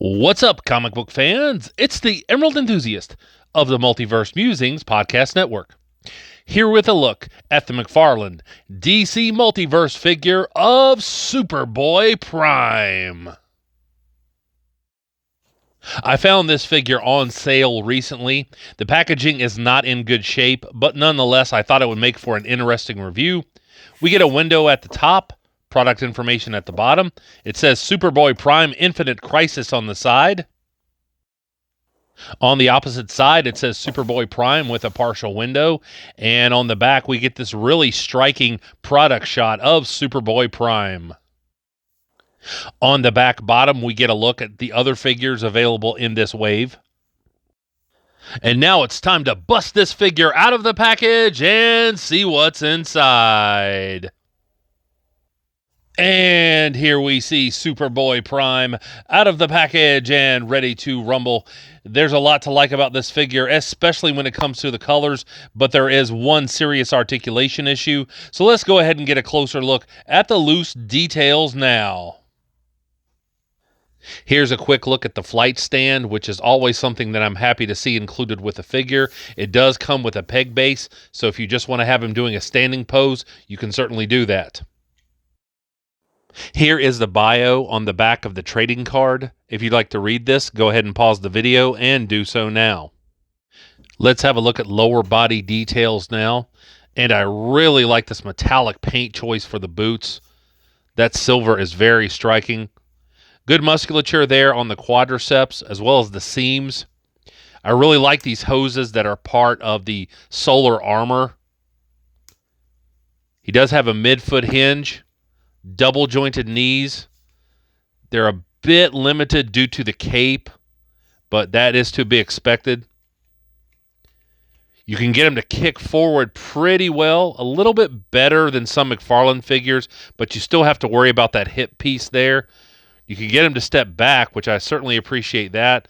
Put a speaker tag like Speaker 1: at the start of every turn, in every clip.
Speaker 1: What's up, comic book fans? It's the Emerald Enthusiast of the Multiverse Musings Podcast Network. Here with a look at the McFarlane DC Multiverse figure of Superboy Prime. I found this figure on sale recently. The packaging is not in good shape, but nonetheless, I thought it would make for an interesting review. We get a window at the top, product information at the bottom. It says Superboy Prime Infinite Crisis on the side. On the opposite side, it says Superboy Prime with a partial window. And on the back, we get this really striking product shot of Superboy Prime. On the back bottom, we get a look at the other figures available in this wave. And now it's time to bust this figure out of the package and see what's inside. And here we see Superboy Prime out of the package and ready to rumble. There's a lot to like about this figure, especially when it comes to the colors, but there is one serious articulation issue. So let's go ahead and get a closer look at the loose details now. Here's a quick look at the flight stand, which is always something that I'm happy to see included with the figure. It does come with a peg base, so if you just want to have him doing a standing pose, you can certainly do that. Here is the bio on the back of the trading card. If you'd like to read this, go ahead and pause the video and do so now. Let's have a look at lower body details now. And I really like this metallic paint choice for the boots. That silver is very striking. Good musculature there on the quadriceps as well as the seams. I really like these hoses that are part of the solar armor. He does have a midfoot hinge. Double jointed knees. They're a bit limited due to the cape, but that is to be expected. You can get him to kick forward pretty well, a little bit better than some McFarlane figures, but you still have to worry about that hip piece there. You can get him to step back, which I certainly appreciate that.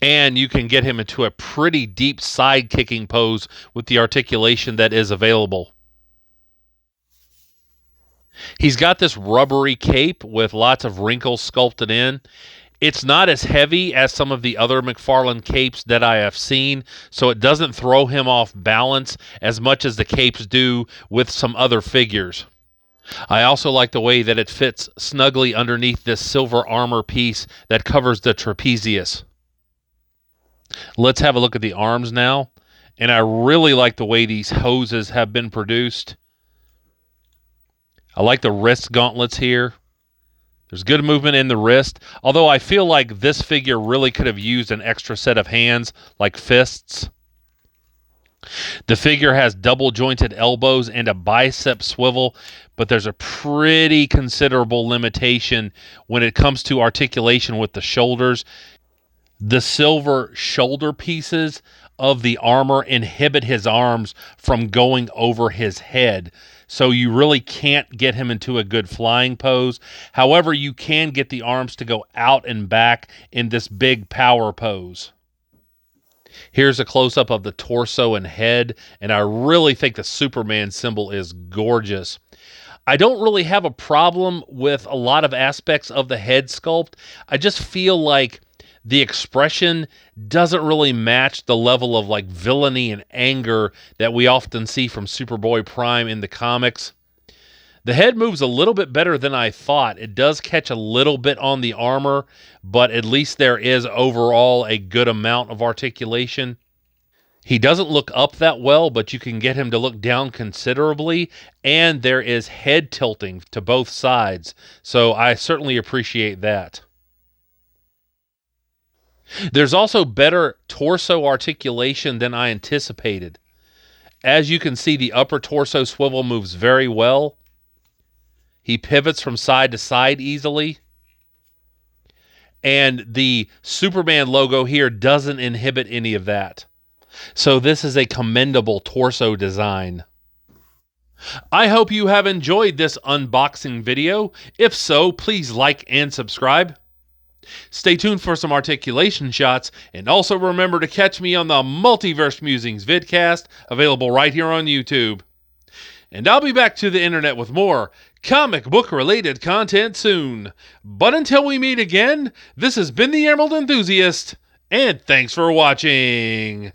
Speaker 1: And you can get him into a pretty deep side kicking pose with the articulation that is available. He's got this rubbery cape with lots of wrinkles sculpted in. It's not as heavy as some of the other McFarlane capes that I have seen, so it doesn't throw him off balance as much as the capes do with some other figures. I also like the way that it fits snugly underneath this silver armor piece that covers the trapezius. Let's have a look at the arms now, and I really like the way these hoses have been produced. I like the wrist gauntlets here. There's good movement in the wrist, although I feel like this figure really could have used an extra set of hands, like fists. The figure has double jointed elbows and a bicep swivel, but there's a pretty considerable limitation when it comes to articulation with the shoulders. The silver shoulder pieces of the armor inhibit his arms from going over his head. So you really can't get him into a good flying pose. However, you can get the arms to go out and back in this big power pose. Here's a close-up of the torso and head, and I really think the Superman symbol is gorgeous. I don't really have a problem with a lot of aspects of the head sculpt. I just feel like the expression doesn't really match the level of like villainy and anger that we often see from Superboy Prime in the comics. The head moves a little bit better than I thought. It does catch a little bit on the armor, but at least there is overall a good amount of articulation. He doesn't look up that well, but you can get him to look down considerably, and there is head tilting to both sides, so I certainly appreciate that. There's also better torso articulation than I anticipated. As you can see, the upper torso swivel moves very well. He pivots from side to side easily. And the Superman logo here doesn't inhibit any of that. So this is a commendable torso design. I hope you have enjoyed this unboxing video. If so, please like and subscribe. Stay tuned for some articulation shots, and also remember to catch me on the Multiverse Musings vidcast, available right here on YouTube. And I'll be back to the internet with more comic book related content soon. But until we meet again, this has been the Emerald Enthusiast, and thanks for watching.